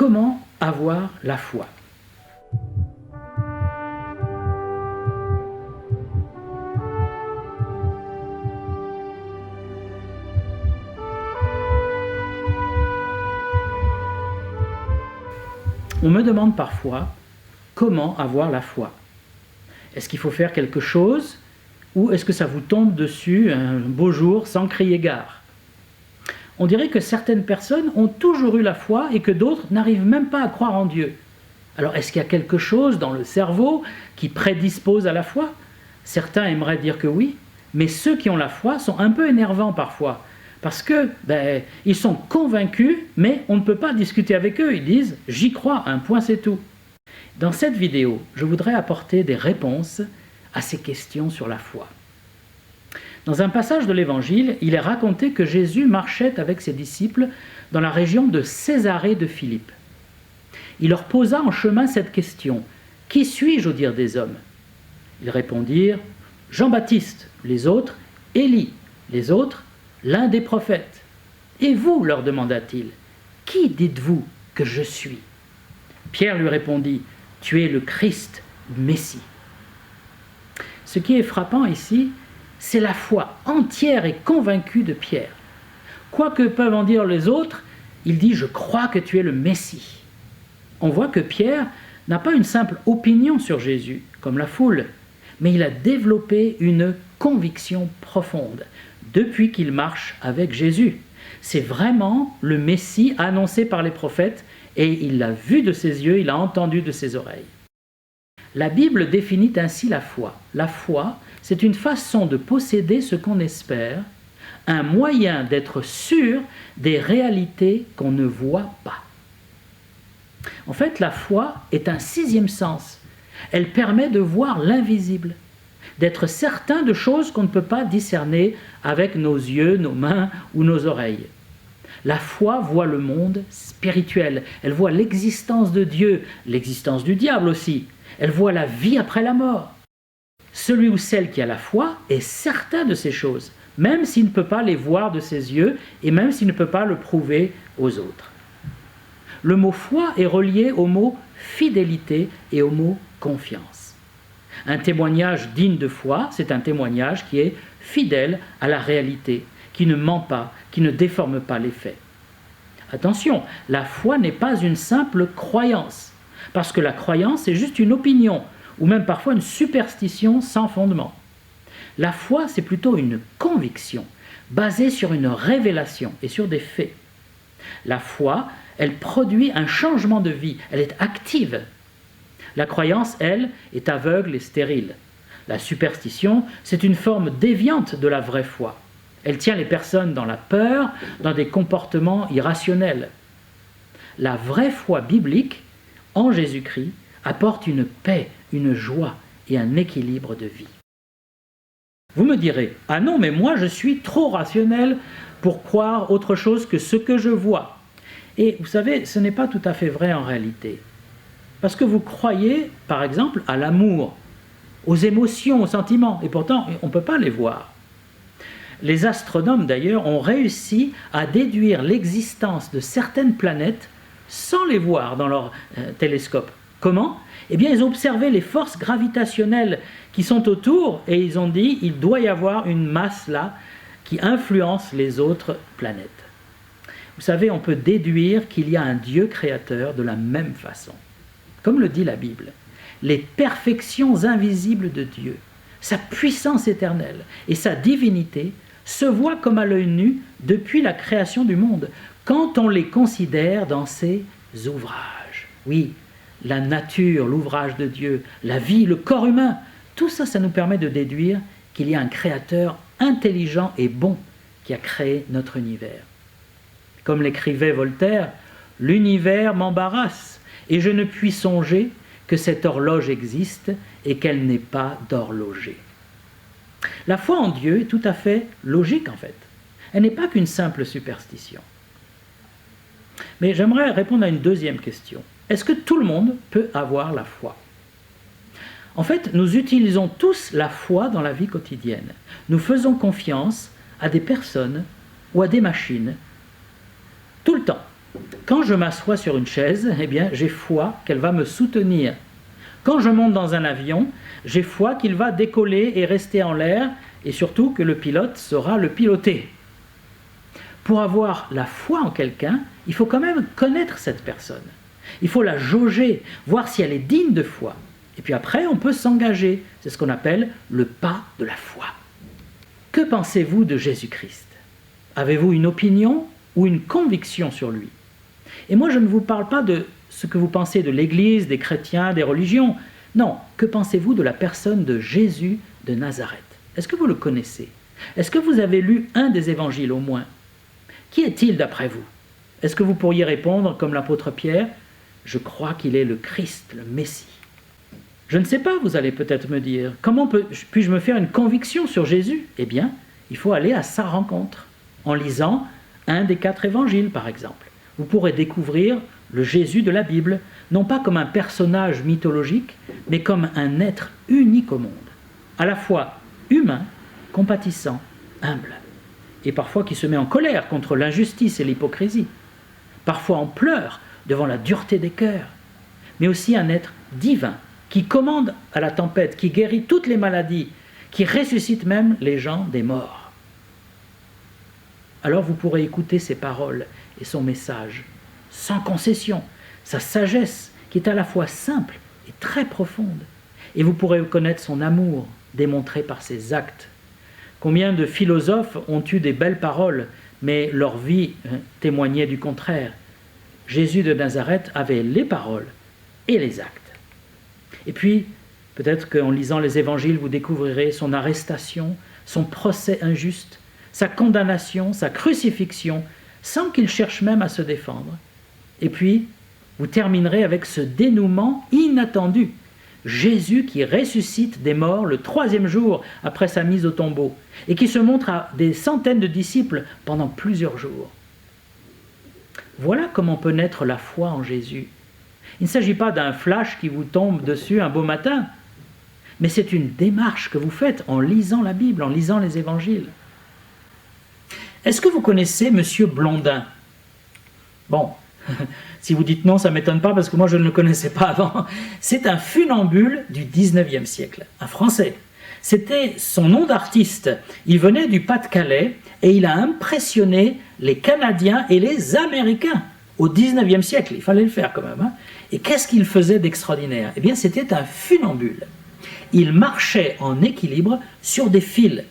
comment avoir la foi? On me demande parfois comment avoir la foi. Est-ce qu'il faut faire quelque chose ou est-ce que ça vous tombe dessus un beau jour sans crier gare? On dirait que certaines personnes ont toujours eu la foi et que d'autres n'arrivent même pas à croire en Dieu. Alors est-ce qu'il y a quelque chose dans le cerveau qui prédispose à la foi? Certains aimeraient dire que oui, mais ceux qui ont la foi sont un peu énervants parfois. Parce que ils sont convaincus, mais on ne peut pas discuter avec eux. Ils disent « j'y crois, un point c'est tout ». Dans cette vidéo, je voudrais apporter des réponses à ces questions sur la foi. Dans un passage de l'Évangile, il est raconté que Jésus marchait avec ses disciples dans la région de Césarée de Philippe. Il leur posa en chemin cette question « Qui suis-je au dire des hommes ?» Ils répondirent « Jean-Baptiste », les autres « Élie », les autres « l'un des prophètes ». « Et vous, leur demanda-t-il, qui dites-vous que je suis ?» Pierre lui répondit « Tu es le Christ, Messie ». Ce qui est frappant ici, c'est la foi entière et convaincue de Pierre. Quoi que peuvent en dire les autres, il dit « Je crois que tu es le Messie ». On voit que Pierre n'a pas une simple opinion sur Jésus, comme la foule, mais il a développé une conviction profonde depuis qu'il marche avec Jésus. C'est vraiment le Messie annoncé par les prophètes et il l'a vu de ses yeux, il l'a entendu de ses oreilles. La Bible définit ainsi la foi. La foi, c'est une façon de posséder ce qu'on espère, un moyen d'être sûr des réalités qu'on ne voit pas. En fait, la foi est un sixième sens. Elle permet de voir l'invisible, d'être certain de choses qu'on ne peut pas discerner avec nos yeux, nos mains ou nos oreilles. La foi voit le monde spirituel, elle voit l'existence de Dieu, l'existence du diable aussi, elle voit la vie après la mort. Celui ou celle qui a la foi est certain de ces choses, même s'il ne peut pas les voir de ses yeux et même s'il ne peut pas le prouver aux autres. Le mot foi est relié au mot fidélité et au mot confiance. Un témoignage digne de foi, c'est un témoignage qui est fidèle à la réalité, qui ne ment pas, qui ne déforme pas les faits. Attention, la foi n'est pas une simple croyance, parce que la croyance est juste une opinion, ou même parfois une superstition sans fondement. La foi, c'est plutôt une conviction, basée sur une révélation et sur des faits. La foi, elle produit un changement de vie, elle est active. La croyance, elle, est aveugle et stérile. La superstition, c'est une forme déviante de la vraie foi. Elle tient les personnes dans la peur, dans des comportements irrationnels. La vraie foi biblique, en Jésus-Christ, apporte une paix, une joie et un équilibre de vie. Vous me direz, « Ah non, mais moi je suis trop rationnel pour croire autre chose que ce que je vois. » Et vous savez, ce n'est pas tout à fait vrai en réalité. Parce que vous croyez, par exemple, à l'amour, aux émotions, aux sentiments, et pourtant on ne peut pas les voir. Les astronomes d'ailleurs ont réussi à déduire l'existence de certaines planètes sans les voir dans leur télescope. Comment? Eh bien, ils ont observé les forces gravitationnelles qui sont autour et ils ont dit qu'il doit y avoir une masse là qui influence les autres planètes. Vous savez, on peut déduire qu'il y a un Dieu créateur de la même façon. Comme le dit la Bible, les perfections invisibles de Dieu, sa puissance éternelle et sa divinité se voient comme à l'œil nu depuis la création du monde, quand on les considère dans ses ouvrages. Oui, la nature, l'ouvrage de Dieu, la vie, le corps humain, tout ça, ça nous permet de déduire qu'il y a un créateur intelligent et bon qui a créé notre univers. Comme l'écrivait Voltaire, « L'univers m'embarrasse et je ne puis songer que cette horloge existe et qu'elle n'est pas d'horloger. » La foi en Dieu est tout à fait logique en fait. Elle n'est pas qu'une simple superstition. Mais j'aimerais répondre à une deuxième question. Est-ce que tout le monde peut avoir la foi? En fait, nous utilisons tous la foi dans la vie quotidienne. Nous faisons confiance à des personnes ou à des machines tout le temps. Quand je m'assois sur une chaise, eh bien, j'ai foi qu'elle va me soutenir. Quand je monte dans un avion, j'ai foi qu'il va décoller et rester en l'air, et surtout que le pilote saura le piloter. Pour avoir la foi en quelqu'un, il faut quand même connaître cette personne. Il faut la jauger, voir si elle est digne de foi. Et puis après, on peut s'engager. C'est ce qu'on appelle le pas de la foi. Que pensez-vous de Jésus-Christ? Avez-vous une opinion ou une conviction sur lui? Et moi, je ne vous parle pas de ce que vous pensez de l'Église, des chrétiens, des religions. Non, que pensez-vous de la personne de Jésus de Nazareth? Est-ce que vous le connaissez? Est-ce que vous avez lu un des évangiles au moins? Qui est-il d'après vous? Est-ce que vous pourriez répondre comme l'apôtre Pierre? Je crois qu'il est le Christ, le Messie. Je ne sais pas, vous allez peut-être me dire, comment puis-je me faire une conviction sur Jésus? Eh bien, il faut aller à sa rencontre, en lisant un des 4 évangiles par exemple. Vous pourrez découvrir le Jésus de la Bible, non pas comme un personnage mythologique, mais comme un être unique au monde, à la fois humain, compatissant, humble, et parfois qui se met en colère contre l'injustice et l'hypocrisie, parfois en pleurs devant la dureté des cœurs, mais aussi un être divin, qui commande à la tempête, qui guérit toutes les maladies, qui ressuscite même les gens des morts. Alors vous pourrez écouter ses paroles et son message, sans concession, sa sagesse qui est à la fois simple et très profonde. Et vous pourrez connaître son amour, démontré par ses actes. Combien de philosophes ont eu des belles paroles, mais leur vie témoignait du contraire. Jésus de Nazareth avait les paroles et les actes. Et puis, peut-être qu'en lisant les évangiles, vous découvrirez son arrestation, son procès injuste, sa condamnation, sa crucifixion, sans qu'il cherche même à se défendre. Et puis, vous terminerez avec ce dénouement inattendu. Jésus qui ressuscite des morts le 3e jour après sa mise au tombeau et qui se montre à des centaines de disciples pendant plusieurs jours. Voilà comment peut naître la foi en Jésus. Il ne s'agit pas d'un flash qui vous tombe dessus un beau matin, mais c'est une démarche que vous faites en lisant la Bible, en lisant les évangiles. Est-ce que vous connaissez M. Blondin? Bon, si vous dites non, ça ne m'étonne pas parce que moi je ne le connaissais pas avant. C'est un funambule du 19e siècle, un Français. C'était son nom d'artiste. Il venait du Pas-de-Calais et il a impressionné les Canadiens et les Américains au 19e siècle. Il fallait le faire quand même. Et qu'est-ce qu'il faisait d'extraordinaire? Eh bien, c'était un funambule. Il marchait en équilibre sur des fils.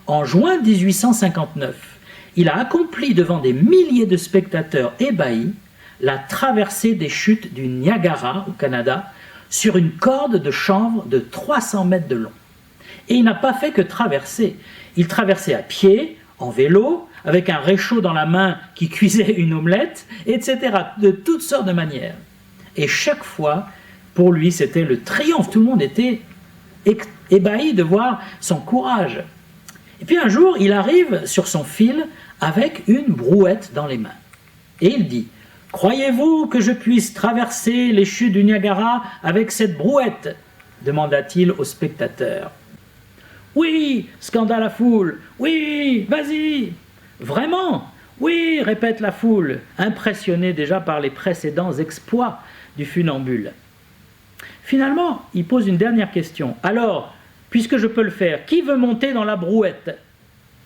En juin 1859, il a accompli devant des milliers de spectateurs ébahis la traversée des chutes du Niagara au Canada sur une corde de chanvre de 300 mètres de long. Et il n'a pas fait que traverser. Il traversait à pied, en vélo, avec un réchaud dans la main qui cuisait une omelette, etc. De toutes sortes de manières. Et chaque fois, pour lui, c'était le triomphe. Tout le monde était ébahi de voir son courage. Et puis un jour, il arrive sur son fil avec une brouette dans les mains. Et il dit: « Croyez-vous que je puisse traverser les chutes du Niagara avec cette brouette ?» demanda-t-il aux spectateurs. « Oui !» scanda la foule. « Oui, vas-y !»« Vraiment ?»« Oui !» répète la foule, impressionnée déjà par les précédents exploits du funambule. Finalement, il pose une dernière question. « Alors, puisque je peux le faire, qui veut monter dans la brouette ?»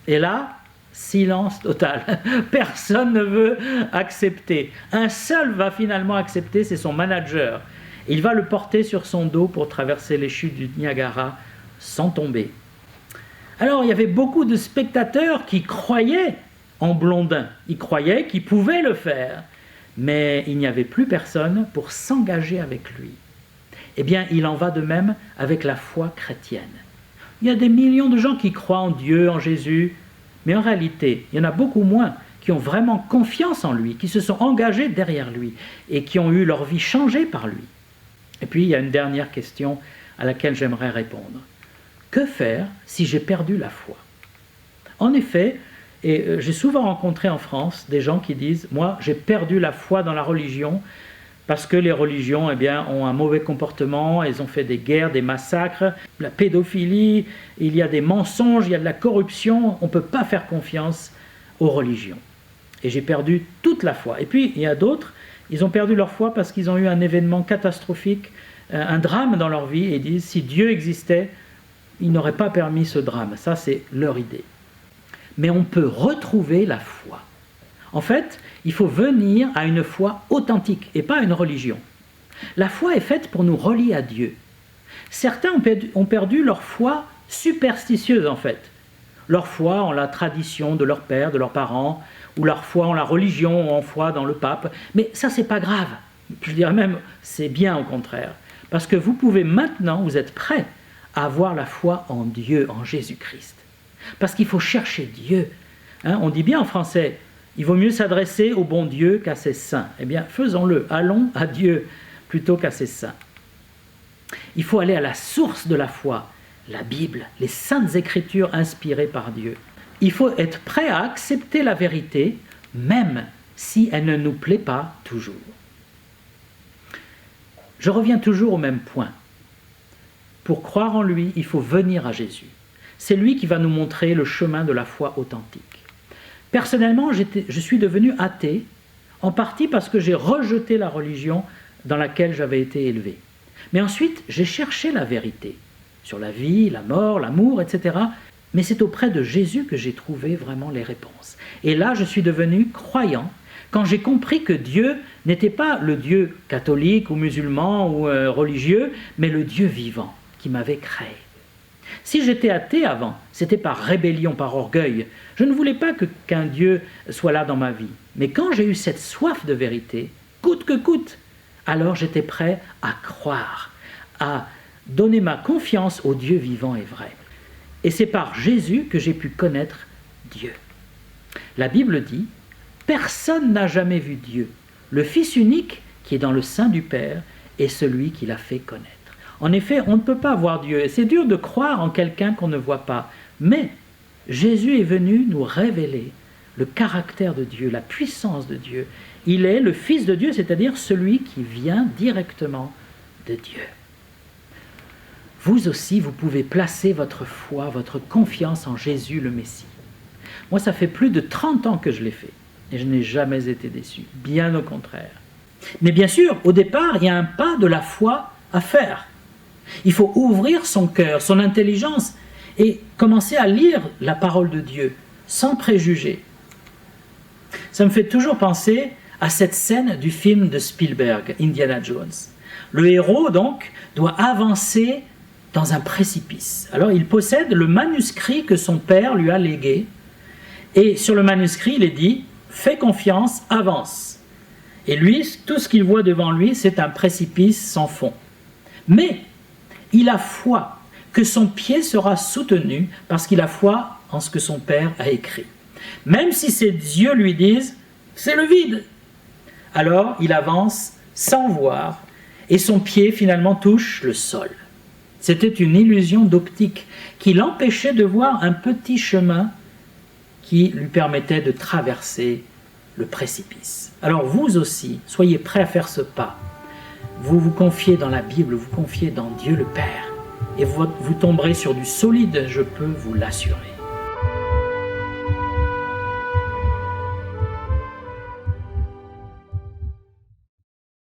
Et là, silence total. Personne ne veut accepter. Un seul va finalement accepter, c'est son manager. Il va le porter sur son dos pour traverser les chutes du Niagara sans tomber. Alors, il y avait beaucoup de spectateurs qui croyaient en Blondin. Ils croyaient qu'il pouvait le faire. Mais il n'y avait plus personne pour s'engager avec lui. Eh bien, il en va de même avec la foi chrétienne. Il y a des millions de gens qui croient en Dieu, en Jésus, mais en réalité, il y en a beaucoup moins qui ont vraiment confiance en lui, qui se sont engagés derrière lui et qui ont eu leur vie changée par lui. Et puis, il y a une dernière question à laquelle j'aimerais répondre. Que faire si j'ai perdu la foi? En effet, et j'ai souvent rencontré en France des gens qui disent « Moi, j'ai perdu la foi dans la religion parce que les religions ont un mauvais comportement, elles ont fait des guerres, des massacres, la pédophilie, il y a des mensonges, il y a de la corruption, on ne peut pas faire confiance aux religions. » et j'ai perdu toute la foi. Et puis, il y a d'autres, ils ont perdu leur foi parce qu'ils ont eu un événement catastrophique, un drame dans leur vie, et ils disent, si Dieu existait, il n'aurait pas permis ce drame. Ça, c'est leur idée. Mais on peut retrouver la foi. En fait, il faut venir à une foi authentique, et pas à une religion. La foi est faite pour nous relier à Dieu. Certains ont perdu leur foi superstitieuse, en fait. Leur foi en la tradition de leur père, de leurs parents, ou leur foi en la religion, ou en foi dans le pape. Mais ça, c'est pas grave. Je dirais même, c'est bien au contraire. Parce que vous pouvez maintenant, vous êtes prêts à avoir la foi en Dieu, en Jésus-Christ. Parce qu'il faut chercher Dieu. On dit bien en français, il vaut mieux s'adresser au bon Dieu qu'à ses saints. Eh bien, faisons-le. Allons à Dieu plutôt qu'à ses saints. Il faut aller à la source de la foi, la Bible, les saintes écritures inspirées par Dieu. Il faut être prêt à accepter la vérité, même si elle ne nous plaît pas toujours. Je reviens toujours au même point. Pour croire en lui, il faut venir à Jésus. C'est lui qui va nous montrer le chemin de la foi authentique. Personnellement, je suis devenu athée, en partie parce que j'ai rejeté la religion dans laquelle j'avais été élevé. Mais ensuite, j'ai cherché la vérité sur la vie, la mort, l'amour, etc. Mais c'est auprès de Jésus que j'ai trouvé vraiment les réponses. Et là, je suis devenu croyant quand j'ai compris que Dieu n'était pas le Dieu catholique ou musulman ou religieux, mais le Dieu vivant qui m'avait créé. Si j'étais athée avant, c'était par rébellion, par orgueil. Je ne voulais pas qu'un Dieu soit là dans ma vie. Mais quand j'ai eu cette soif de vérité, coûte que coûte, alors j'étais prêt à croire, à donner ma confiance au Dieu vivant et vrai. Et c'est par Jésus que j'ai pu connaître Dieu. La Bible dit, « Personne n'a jamais vu Dieu. Le Fils unique qui est dans le sein du Père est celui qui l'a fait connaître. » En effet, on ne peut pas voir Dieu. C'est dur de croire en quelqu'un qu'on ne voit pas. Mais Jésus est venu nous révéler le caractère de Dieu, la puissance de Dieu. Il est le Fils de Dieu, c'est-à-dire celui qui vient directement de Dieu. Vous aussi, vous pouvez placer votre foi, votre confiance en Jésus le Messie. Moi, ça fait plus de 30 ans que je l'ai fait et je n'ai jamais été déçu, bien au contraire. Mais bien sûr, au départ, il y a un pas de la foi à faire. Il faut ouvrir son cœur, son intelligence et commencer à lire la parole de Dieu sans préjugés. Ça me fait toujours penser à cette scène du film de Spielberg, Indiana Jones. Le héros, donc, doit avancer dans un précipice. Alors, il possède le manuscrit que son père lui a légué. Et sur le manuscrit, il est dit « Fais confiance, avance ». Et lui, tout ce qu'il voit devant lui, c'est un précipice sans fond. Mais il a foi que son pied sera soutenu parce qu'il a foi en ce que son père a écrit. Même si ses yeux lui disent « c'est le vide ». Alors il avance sans voir et son pied finalement touche le sol. C'était une illusion d'optique qui l'empêchait de voir un petit chemin qui lui permettait de traverser le précipice. Alors vous aussi, soyez prêts à faire ce pas. Vous vous confiez dans la Bible, vous confiez dans Dieu le Père, et vous tomberez sur du solide, je peux vous l'assurer.